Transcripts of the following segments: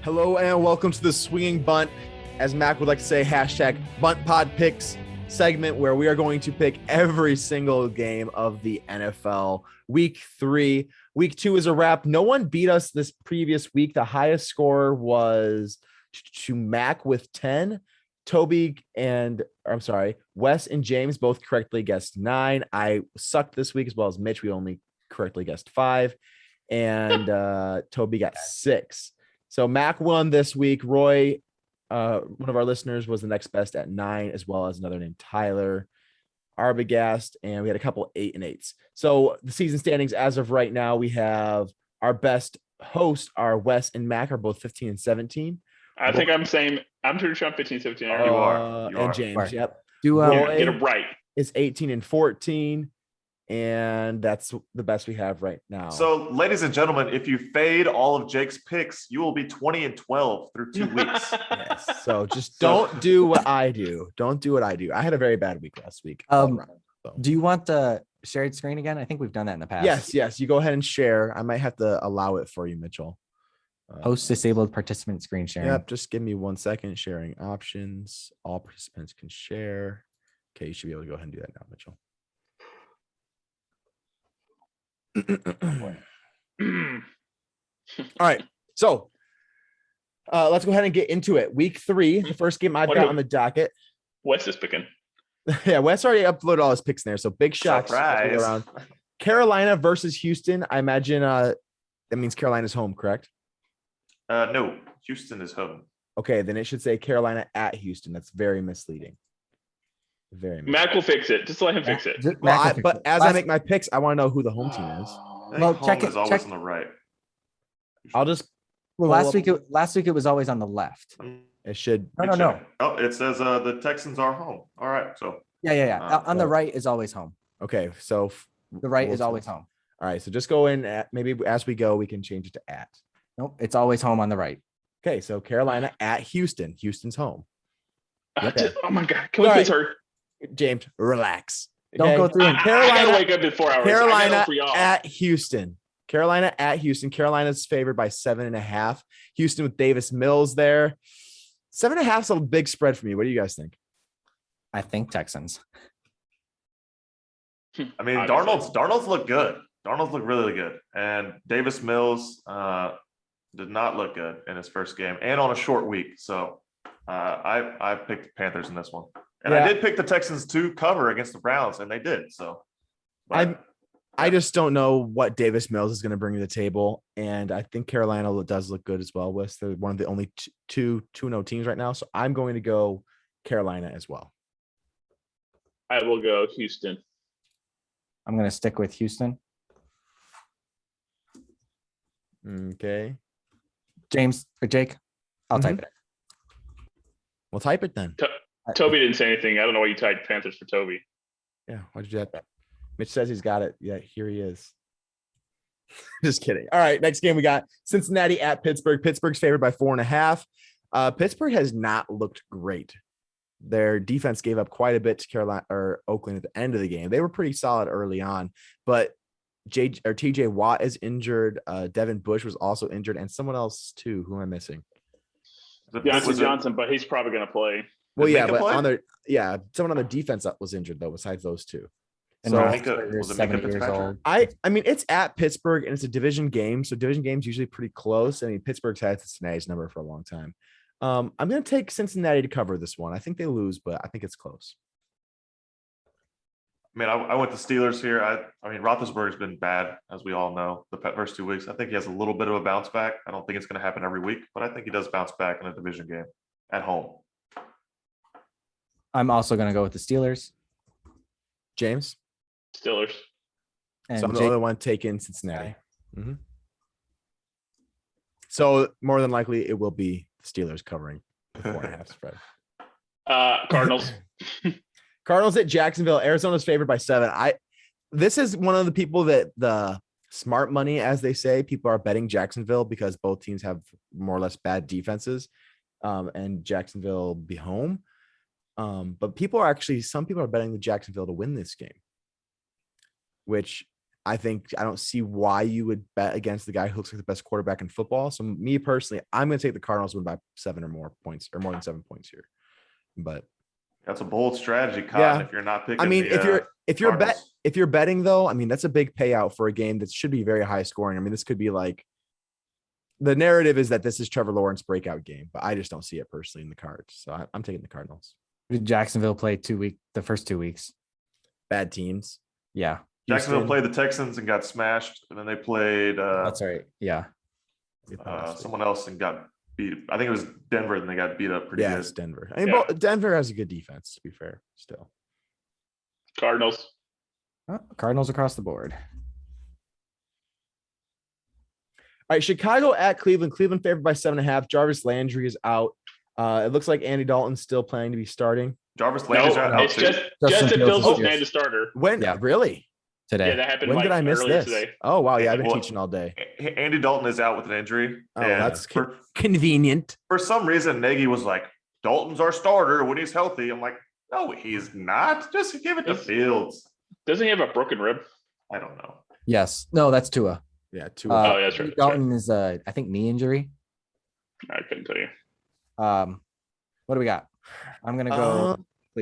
Hello and welcome to the Swinging Bunt, as Mac would like to say, hashtag BuntPodPicks segment, where we are going to pick every single game of the NFL. Week 3. Week 2 is a wrap. No one beat us this previous week. The highest score was to Mac with 10. Wes and James both correctly guessed 9. I sucked this week as well as Mitch. We only correctly guessed 5. And Toby got 6. So Mac won this week. Roy, one of our listeners, was the next best at 9, as well as another named Tyler Arbogast. And we had a couple 8 and 8s. So the season standings as of right now, we have our best hosts are Wes and Mac are both 15 and 17. I think I'm saying I'm pretty sure I'm 15, 17. You are. And James, Right. yep. Roy get it right. Is 18 and 14. And that's the best we have right now. So, ladies and gentlemen, if you fade all of Jake's picks, you will be 20 and 12 through 2 weeks. Yes. So just don't do what I do. Don't do what I do. I had a very bad week last week. Do you want the shared screen again? I think we've done that in the past. Yes. You go ahead and share. I might have to allow it for you, Mitchell. Host disabled participant screen sharing. Yep. Just give me 1 second. Sharing options. All participants can share. Okay. You should be able to go ahead and do that now, Mitchell. All right. So let's go ahead and get into it. Week 3, the first game I've got on the docket. Wes is picking. Yeah, Wes already uploaded all his picks in there. So big shots Surprise. around. Carolina versus Houston. I imagine that means Carolina's home, correct? No, Houston is home. Okay, then it should say Carolina at Houston. That's very misleading. Very misleading. Mac will fix it. Just let him fix it. But as I make my picks, I want to know who the home team is. I think Well, home check it- is always check- on the right. I'll just Well, pull last up- week it was always on the left. It should. No. Oh, it says the Texans are home. All right, so Yeah. On the right. right is always home. Okay, so The right is we'll- always home. All right, so just go in at, maybe as we go, we can change it to at. Nope, it's always home on the right. Okay, so Carolina at Houston. Houston's home. Okay. Oh my God. Can we All please hurry? James, relax. Don't go through I and Carolina- gotta wake up in 4 hours. I Carolina gotta for y'all. at Houston. Carolina at Houston. Carolina's favored by 7.5. Houston with Davis Mills there. 7.5 is a big spread for me. What do you guys think? I think Texans. I mean, Obviously. Darnold's look good. Darnold's look really good, and Davis Mills did not look good in his first game and on a short week. So I picked the Panthers in this one, and Yeah. I did pick the Texans to cover against the Browns, and they did. So I just don't know what Davis Mills is going to bring to the table. And I think Carolina does look good as well. They're one of the only two 2-0 teams right now. So I'm going to go Carolina as well. I will go Houston. I'm gonna stick with Houston. Okay. James or Jake, I'll type it. We'll type it then. Toby didn't say anything. I don't know why you typed Panthers for Toby. Yeah. Why'd you do that? Mitch says he's got it. Yeah, here he is. Just kidding. All right. Next game we got Cincinnati at Pittsburgh. Pittsburgh's favored by 4.5. Pittsburgh has not looked great. Their defense gave up quite a bit to Carolina or Oakland at the end of the game. They were pretty solid early on, but TJ Watt is injured. Devin Bush was also injured, and someone else too. Who am I missing? Deontay Johnson, but he's probably gonna play. Well, Did yeah, Minka but play? someone on their defense was injured though. Besides those two, And So- Roethlisberger Was is it Minka 70 years Fitzpatrick? old. I mean it's at Pittsburgh and it's a division game, so division games usually pretty close. I mean Pittsburgh's had Cincinnati's number for a long time. I'm going to take Cincinnati to cover this one. I think they lose, but I think it's close. I mean, I went to Steelers here. I mean, Roethlisberger's been bad, as we all know, the first 2 weeks. I think he has a little bit of a bounce back. I don't think it's going to happen every week, but I think he does bounce back in a division game at home. I'm also gonna go with the Steelers. James, Steelers. And so I'm the Jake, other one taking Cincinnati. Mhm. So more than likely it will be the Steelers covering the 4.5 spread. Cardinals. Cardinals at Jacksonville. Arizona's favored by 7. This is one of the people that the smart money, as they say, people are betting Jacksonville because both teams have more or less bad defenses, and Jacksonville be home. But some people are betting the Jacksonville to win this game, which I think I don't see why you would bet against the guy who looks like the best quarterback in football. So me personally, I'm going to take the Cardinals win by 7 or more points, or more than 7 points here. But That's a bold strategy, Cotton. Yeah. If you're not picking, I mean, if Cardinals. you're betting though, I mean that's a big payout for a game that should be very high scoring. I mean, this could be like the narrative is that this is Trevor Lawrence breakout game, but I just don't see it personally in the cards. So I'm taking the Cardinals. Did Jacksonville play the first 2 weeks? Bad teams. Yeah, Jacksonville Houston. played the Texans and got smashed, and then they played that's right. Yeah, someone else and got beat. I think it was Denver, and they got beat up pretty Yeah, good. it's Denver. I mean, Yeah. Denver has a good defense, to be fair, still. Cardinals. Cardinals across the board. All right, Chicago at Cleveland. Cleveland favored by 7.5. Jarvis Landry is out. It looks like Andy Dalton's still planning to be starting. Jarvis No, Landry's out it's too. just Justin Justin Fields Fields is was named a starter. When? Yeah. Really? Today. Yeah, that happened When like did I miss earlier this? today. Oh, wow. Yeah, I've been Well, teaching all day. Andy Dalton is out with an injury. Oh, and that's for, convenient. for some reason, Nagy was like, Dalton's our starter when he's healthy. I'm like, no, he's not. Just give it to It's- Fields. Doesn't he have a broken rib? I don't know. Yes. No, that's Tua. Yeah, two. Oh, yeah, that's right. Dalton is I think knee injury. I couldn't tell you. What do we got? I'm gonna go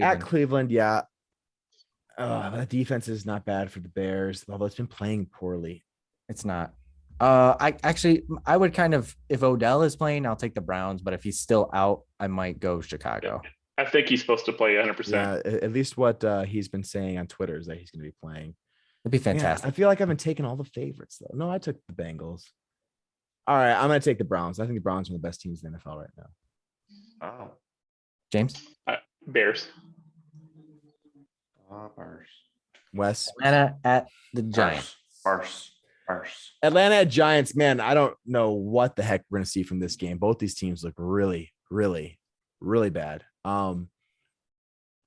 at Cleveland. Cleveland, yeah. The defense is not bad for the Bears, although it's been playing poorly. It's not. I would kind of, if Odell is playing, I'll take the Browns, but if he's still out, I might go Chicago. I think he's supposed to play 100%. Yeah, at least what he's been saying on Twitter is that he's going to be playing. It'd be Yeah, fantastic. I feel like I've been taking all the favorites though. No, I took the Bengals. All right, I'm going to take the Browns. I think the Browns are the best teams in the NFL right now. Oh, James? Bears. Bears. Wes, Atlanta at the Giants. Bears. Atlanta at Giants. Man, I don't know what the heck we're going to see from this game. Both these teams look really, really, really bad. The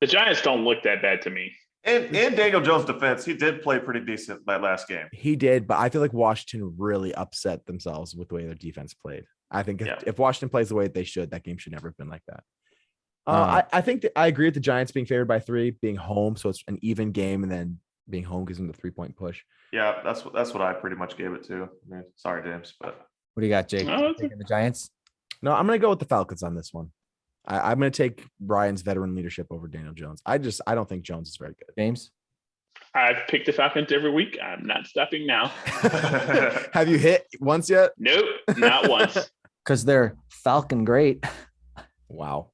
Giants don't look that bad to me. In Daniel Jones' defense, he did play pretty decent that last game. He did, but I feel like Washington really upset themselves with the way their defense played. I think Yeah. if Washington plays the way they should, that game should never have been like that. Uh, I think that I agree with the Giants being favored by 3, being home, so it's an even game, and then being home gives them the 3-point push. Yeah, that's what I pretty much gave it to. I mean, sorry, James, but What do you got, Jake? Oh, that's Taking the Giants? No, I'm going to go with the Falcons on this one. I'm going to take Brian's veteran leadership over Daniel Jones. I don't think Jones is very good. James? I've picked the Falcons every week. I'm not stopping now. Have you hit once yet? Nope, not once. Because they're Falcon great. Wow.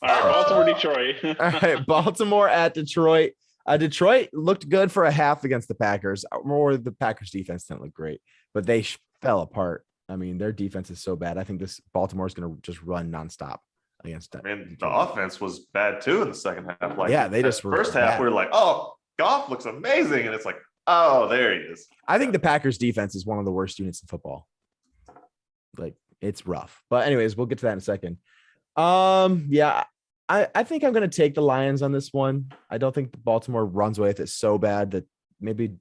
All right, Baltimore, Detroit. All right, Baltimore at Detroit. Detroit looked good for a half against the Packers. More the Packers defense didn't look great, but they fell apart. I mean, their defense is so bad. I think this Baltimore is going to just run nonstop against them. I mean, the offense was bad too in the second half. Like, Yeah, they just the were first half. bad. We were like, oh, Goff looks amazing, and it's like, oh, there he is. I think the Packers defense is one of the worst units in football. Like it's rough, but anyways, we'll get to that in a second. Yeah, I think I'm going to take the Lions on this one. I don't think the Baltimore runs away with it so bad that maybe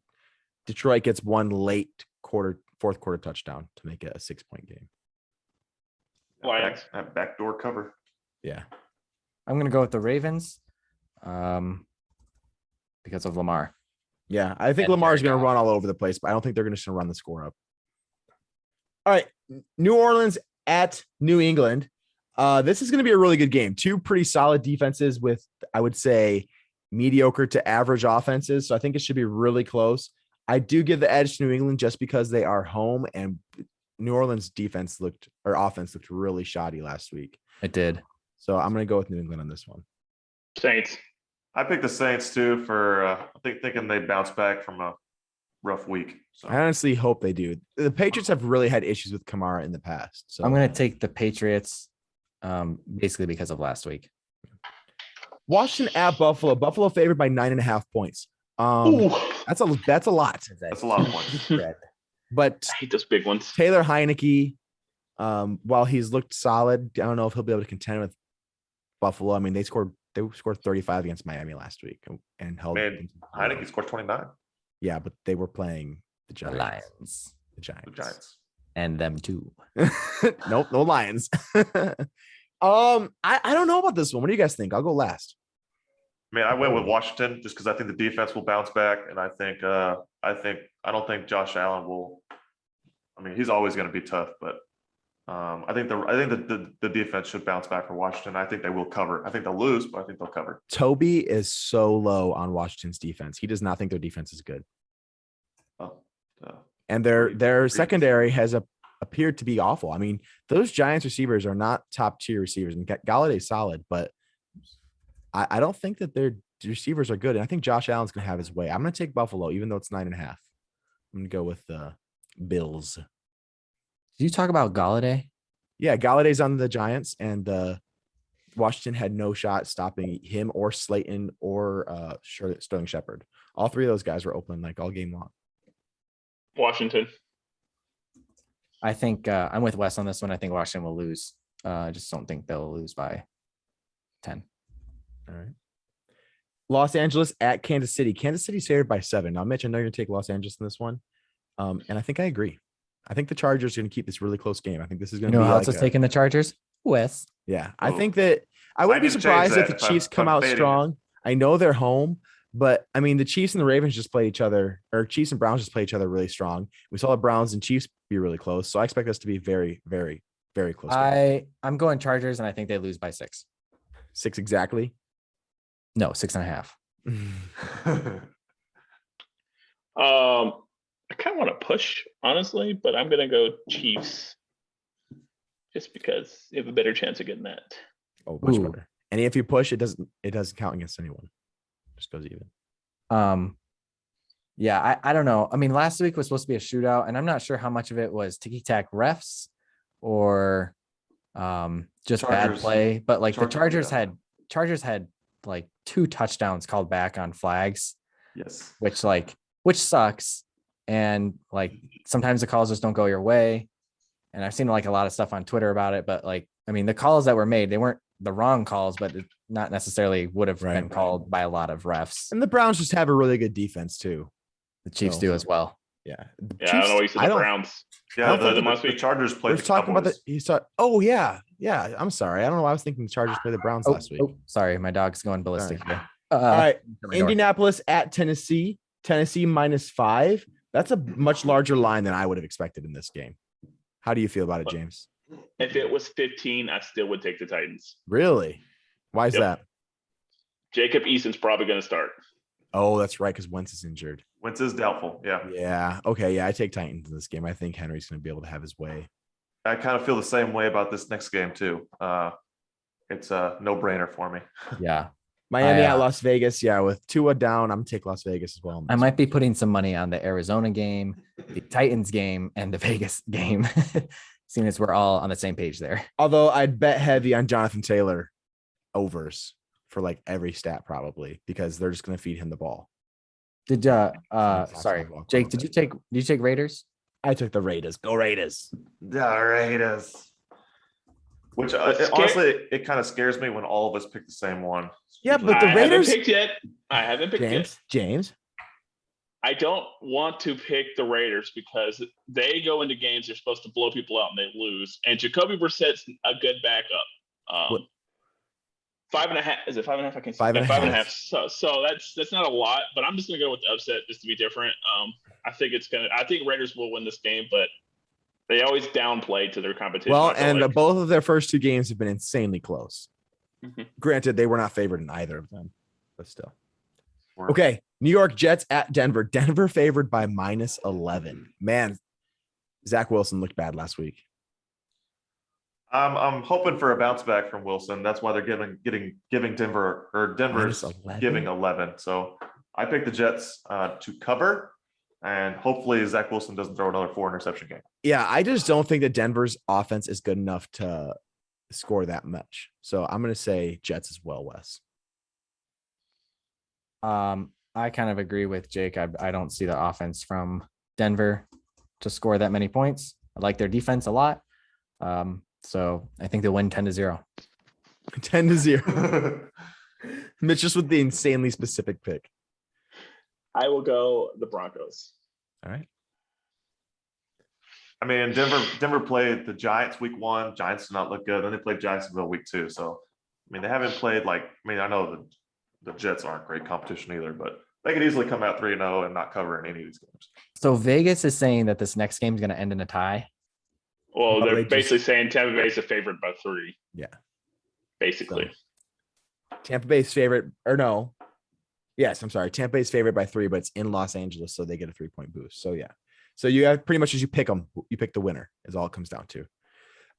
Detroit gets one late fourth quarter touchdown to make it a 6-point game. Lions. That backdoor cover. Yeah. I'm going to go with the Ravens because of Lamar. Yeah. I think And Lamar's Jared going to Goff. run all over the place, but I don't think they're going to run the score up. All right. New Orleans at New England. This is going to be a really good game. Two pretty solid defenses with, I would say, mediocre to average offenses. So I think it should be really close. I do give the edge to New England just because they are home, and New Orleans offense looked really shoddy last week. It did. So I'm going to go with New England on this one. Saints. I picked the Saints too for thinking they bounce back from a rough week. So I honestly hope they do. The Patriots have really had issues with Kamara in the past. So I'm going to take the Patriots basically because of last week. Washington at Buffalo. Buffalo favored by 9.5 points. Ooh, That's a lot. that's a lot of points. But I hate those big ones. Taylor Heineke, while he's looked solid, I don't know if he'll be able to contend with Buffalo. I mean, they scored 35 against Miami last week and held. Man, Heineke scored 29. Yeah, but they were playing the The Giants. Lions. The Giants. The Giants. And them too. Nope, no Lions. I don't know about this one. What do you guys think? I'll go last. I mean, I went with Washington just because I think the defense will bounce back, and I don't think Josh Allen will. I mean, he's always going to be tough, but I think the defense should bounce back for Washington. I think they will cover. I think they'll lose, but I think they'll cover. Toby is so low on Washington's defense. He does not think their defense is good, and their secondary has appeared to be awful. I mean, those Giants receivers are not top tier receivers, and Galladay's solid, but I don't think that their receivers are good. And I think Josh Allen's going to have his way. I'm going to take Buffalo, even though it's 9.5. I'm going to go with the Bills. Did you talk about Galladay? Yeah, Galladay's on the Giants, and Washington had no shot stopping him or Slayton or Sterling Shepard. All three of those guys were open like all game long. Washington. I think I'm with Wes on this one. I think Washington will lose. I just don't think they'll lose by 10. All right. Los Angeles at Kansas City. Kansas City's favored by 7. Now, Mitch, I know you're going to take Los Angeles in this one. And I think I agree. I think the Chargers are going to keep this really close game. I think this is going to be who else is taking the Chargers? Wes. Yeah. I think that I wouldn't be surprised if the Chiefs come out strong. I know they're home, but I mean, the Chiefs and the Ravens just play each other, or Chiefs and Browns just play each other really strong. We saw the Browns and Chiefs be really close. So I expect this to be very, very, very close. I'm going Chargers, and I think they lose by 6. 6 exactly. No, 6.5. I kind of want to push, honestly, but I'm gonna go Chiefs, just because you have a better chance of getting that. Oh, much better. And if you push, it doesn't count against anyone. It just goes even. Yeah, I don't know. I mean, last week was supposed to be a shootout, and I'm not sure how much of it was ticky-tack refs or just bad play. But like the Chargers had like 2 touchdowns called back on flags. Yes. Which sucks. And like sometimes the calls just don't go your way. And I've seen like a lot of stuff on Twitter about it. But like, I mean, the calls that were made, they weren't the wrong calls, but it not necessarily would have been called by a lot of refs. And the Browns just have a really good defense too. The Chiefs do as well. Yeah. I don't know what you said. The Browns. Yeah, the Chargers played. We're talking about Oh yeah. I'm sorry. I don't know why I was thinking the Chargers played the Browns last week. Oh, sorry. My dog's going ballistic here. All right. Indianapolis at Tennessee. Tennessee -5. That's a much larger line than I would have expected in this game. How do you feel about it, James? If it was 15, I still would take the Titans. Really? Why is that? Jacob Eason's probably going to start. Oh, that's right, because Wentz is injured. Wentz is doubtful. Yeah. Yeah. Okay. Yeah, I take Titans in this game. I think Henry's going to be able to have his way. I kind of feel the same way about this next game too. It's a no-brainer for me. Yeah. Miami at Las Vegas. Yeah, with Tua down, I'm going to take Las Vegas as well. I might be putting some money on the Arizona game, the Titans game, and the Vegas game, seeing as we're all on the same page there. Although I'd bet heavy on Jonathan Taylor overs for like every stat probably, because they're just going to feed him the ball. Sorry, Jake, did you take Raiders? I took the Raiders. Go Raiders. The Raiders. Which honestly, it kind of scares me when all of us pick the same one. Yeah, but the Raiders. I haven't picked yet. James. I don't want to pick the Raiders because they go into games they're supposed to blow people out and they lose. And Jacoby Brissett's a good backup. 5.5. Is it 5.5? I can't say 5.5. So that's not a lot, but I'm just gonna go with the upset just to be different. I think Raiders will win this game, but they always downplay to their competition. Well, and both of their first 2 games have been insanely close. Mm-hmm. Granted, they were not favored in either of them, but still. Okay, New York Jets at Denver. Denver favored by -11. Man, Zach Wilson looked bad last week. I'm hoping for a bounce back from Wilson. That's why they're giving Denver's giving 11. So I picked the Jets to cover. And hopefully Zach Wilson doesn't throw another 4 interception game. Yeah, I just don't think that Denver's offense is good enough to score that much. So I'm going to say Jets as well, Wes. I kind of agree with Jake. I don't see the offense from Denver to score that many points. I like their defense a lot. So I think they'll win 10-0. 10-0. Mitch just with the insanely specific pick. I will go the Broncos. All right. I mean, Denver played the Giants week 1. Giants did not look good. Then they played Jacksonville week 2. So, I mean, they haven't played I know the Jets aren't great competition either, but they could easily come out 3-0 and not cover in any of these games. So Vegas is saying that this next game is going to end in a tie. Well, No, they're they just- basically saying Tampa Bay is a favorite by 3. Yeah. Basically. Tampa Bay's favorite, or no. Yes, I'm sorry. Tampa Bay's favorite by 3, but it's in Los Angeles, so they get a 3-point boost. So yeah. So you have pretty much as you pick them, you pick the winner is all it comes down to.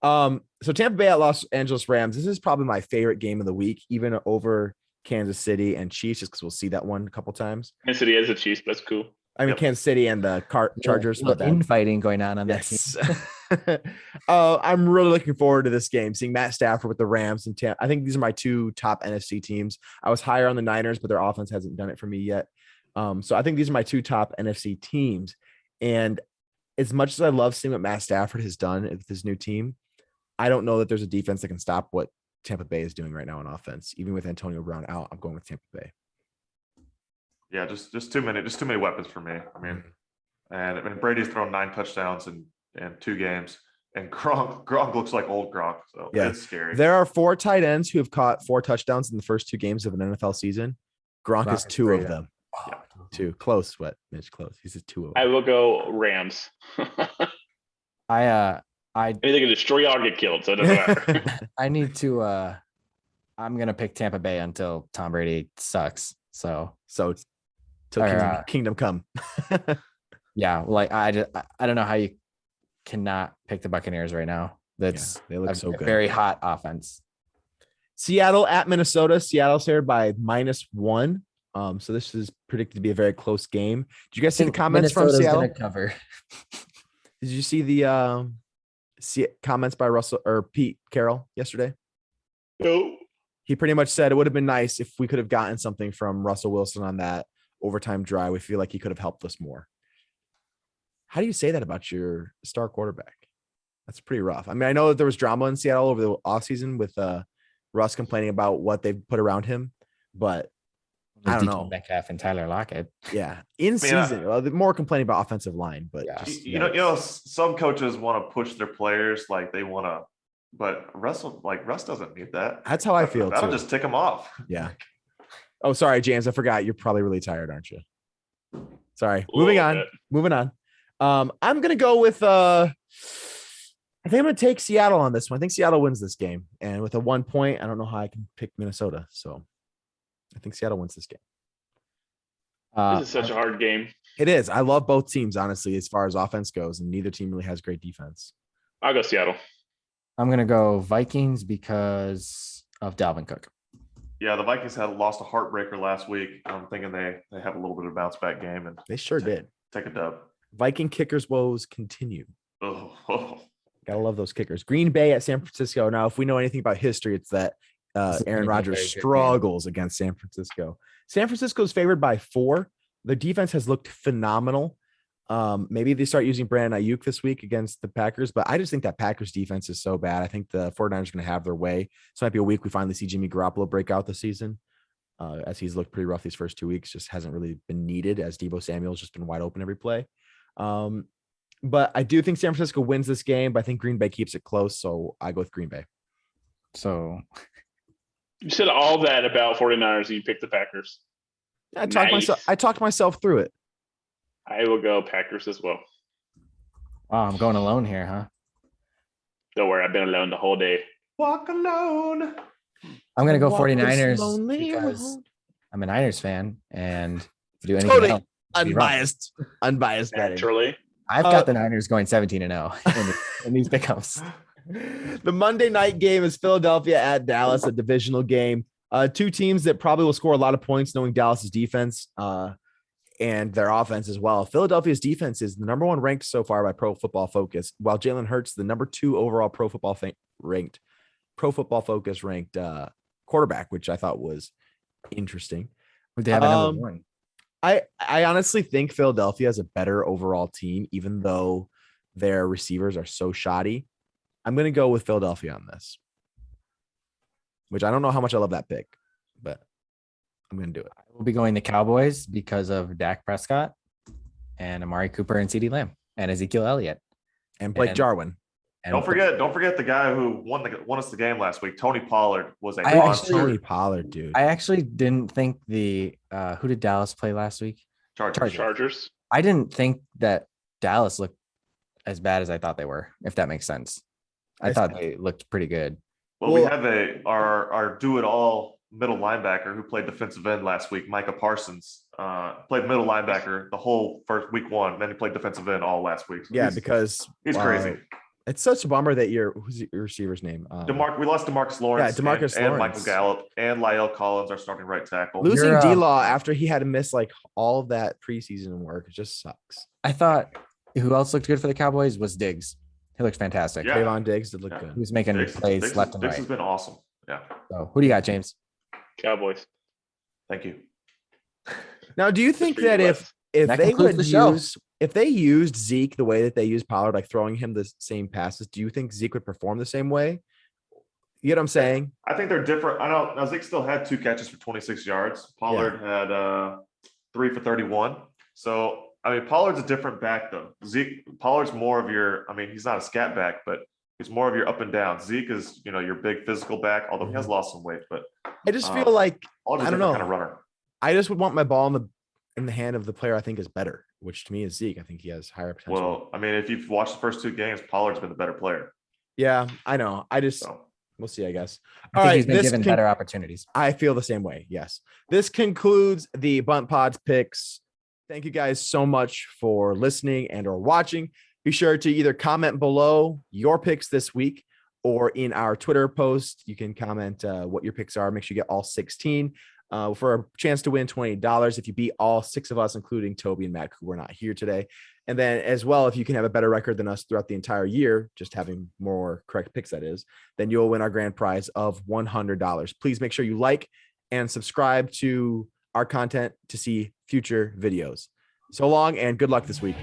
So Tampa Bay at Los Angeles Rams. This is probably my favorite game of the week, even over Kansas City and Chiefs, just because we'll see that one a couple times. Kansas City has the Chiefs. That's cool. I mean, Yep. Kansas City and the Chargers. my bad. Infighting going on that team. Yes. I'm really looking forward to this game, seeing Matt Stafford with the Rams and I think these are my 2 top NFC teams. I was higher on the Niners, but their offense hasn't done it for me yet. So I think these are my 2 top NFC teams. And as much as I love seeing what Matt Stafford has done with his new team, I don't know that there's a defense that can stop what Tampa Bay is doing right now on offense. Even with Antonio Brown out, I'm going with Tampa Bay. Yeah, just too many weapons for me. I mean, and Brady's thrown 9 touchdowns in 2 games, and Gronk looks like old Gronk, so Yeah. it's scary. There are 4 tight ends who have caught 4 touchdowns in the first 2 games of an NFL season. Gronk is is 2 great of at them. Yeah. 2 close, what Mitch close. He's just 2 of I them. will go Rams. I Anything can destroy y'all or get killed, so it doesn't matter. I need to I'm gonna pick Tampa Bay until Tom Brady sucks. So So it's till Or, kingdom come. yeah, like I don't know how you cannot pick the Buccaneers right now. That's they look a so good. very hot offense. Seattle at Minnesota. Seattle's here by -1. So this is predicted to be a very close game. Did you guys see the comments from Minnesota's Seattle? gonna cover. Did you see the comments by Russell or Pete Carroll yesterday? No. He pretty much said it would have been nice if we could have gotten something from Russell Wilson on that overtime drive. We feel like he could have helped us more. How do you say that about your star quarterback? That's pretty rough. I mean, I know that there was drama in Seattle over the offseason with Russ complaining about what they put around him, but I don't DK know. Metcalf and Tyler Lockett. yeah, in season, well, they're more complaining about offensive line, but Yeah. just, You know, some coaches want to push their players like they want to, but Russ doesn't need that. that's how I feel That'll too. just tick him off. Yeah. Oh, sorry, James. I forgot. You're probably really tired, aren't you? Sorry. Moving on. bit. Moving on. I'm gonna go with I think I'm gonna take Seattle on this one. I think Seattle wins this game. And with a 1 point, I don't know how I can pick Minnesota. So I think Seattle wins this game. This is such a hard game. It is. I love both teams, honestly, as far as offense goes, and neither team really has great defense. I'll go Seattle. I'm gonna go Vikings because of Dalvin Cook. Yeah, the Vikings had lost a heartbreaker last week. I'm thinking they have a little bit of a bounce back game and They sure did. take a dub. Viking kickers' woes continue. Oh, Gotta love those kickers. Green Bay at San Francisco. Now, if we know anything about history, it's that This is Aaron gonna be a Rodgers very good game. struggles against San Francisco. San Francisco's favored by 4. The defense has looked phenomenal. Maybe they start using Brandon Ayuk this week against the Packers, but I just think that Packers defense is so bad. I think the 49ers are going to have their way. So it might be a week we finally see Jimmy Garoppolo break out this season, as he's looked pretty rough these first 2 weeks. Just hasn't really been needed, as Deebo Samuel's just been wide open every play. But I do think San Francisco wins this game, but I think Green Bay keeps it close. So I go with Green Bay. So You said all that about 49ers and you picked the Packers. I Nice. talked myself through it. I will go Packers as well. wow, I'm going alone here, huh? Don't worry, I've been alone the whole day. walk alone. I'm gonna go Walk this 49ers lonely because road. I'm a Niners fan, and if you do anything Totally else, you'd be wrong. unbiased betting. Naturally. I've got the Niners going 17-0 in these pickups. The Monday night game is Philadelphia at Dallas, a divisional game. 2 teams that probably will score a lot of points, knowing Dallas's defense and their offense as well. Philadelphia's defense is the number 1 ranked so far by Pro Football Focus, while Jalen Hurts, the number 2 overall Pro Football Focus ranked quarterback, which I thought was interesting. Would they have a number 1? I honestly think Philadelphia is a better overall team, even though their receivers are so shoddy. I'm going to go with Philadelphia on this, which I don't know how much I love that pick, but I'm going to do it. We'll be going the Cowboys because of Dak Prescott and Amari Cooper and CeeDee Lamb and Ezekiel Elliott. And Blake And- Jarwin. And Don't forget the guy who won us the game last week. Tony Pollard was a I monster. Tony Pollard, dude. I actually didn't think who did Dallas play last week? Chargers. I didn't think that Dallas looked as bad as I thought they were, if that makes sense. I thought they looked pretty good. Well, we have our do-it-all middle linebacker who played defensive end last week, Micah Parsons. Played middle linebacker the whole first week 1, then he played defensive end all last week. So Yeah, because he's crazy. It's such a bummer that who's your receiver's name? We lost DeMarcus Lawrence. Yeah, DeMarcus and Lawrence. Michael Gallup and Lyle Collins, our starting right tackle. Losing You're, D-Law after he had to miss like all of that preseason work just sucks. I thought who else looked good for the Cowboys was Diggs. He looked fantastic. Yeah. Trayvon Diggs did look Yeah. good. He was making plays left and Diggs right. has been awesome. Yeah. So who do you got, James? Cowboys. Thank you. Now, do you think that if That they concludes would the show. if they used Zeke the way that they used Pollard, like throwing him the same passes, do you think Zeke would perform the same way? You get what I'm saying? I think they're different. I know now Zeke still had 2 catches for 26 yards. Pollard had 3 for 31. So I mean, Pollard's a different back though. Pollard's more of your. I mean, he's not a scat back, but he's more of your up and down. Zeke is, your big physical back, although he has lost some weight. But I just feel like Pollard's I a don't different know. kind of runner. I just would want my ball in the hand of the player I think is better, which to me is Zeke. I think he has higher potential. Well, I mean, if you've watched the first 2 games, Pollard's been the better player. Yeah, I know. So We'll see, I guess. I All think right, he's been given better opportunities. I feel the same way. Yes. This concludes the Bunt Pods picks. Thank you guys so much for listening and or watching. Be sure to either comment below your picks this week or in our Twitter post. You can comment what your picks are. Make sure you get all 16 for a chance to win $20 if you beat all 6 of us, including Toby and Matt, who were not here today. And then as well, if you can have a better record than us throughout the entire year, just having more correct picks, that is, then you'll win our grand prize of $100. Please make sure you like and subscribe to our content to see future videos. So long and good luck this week.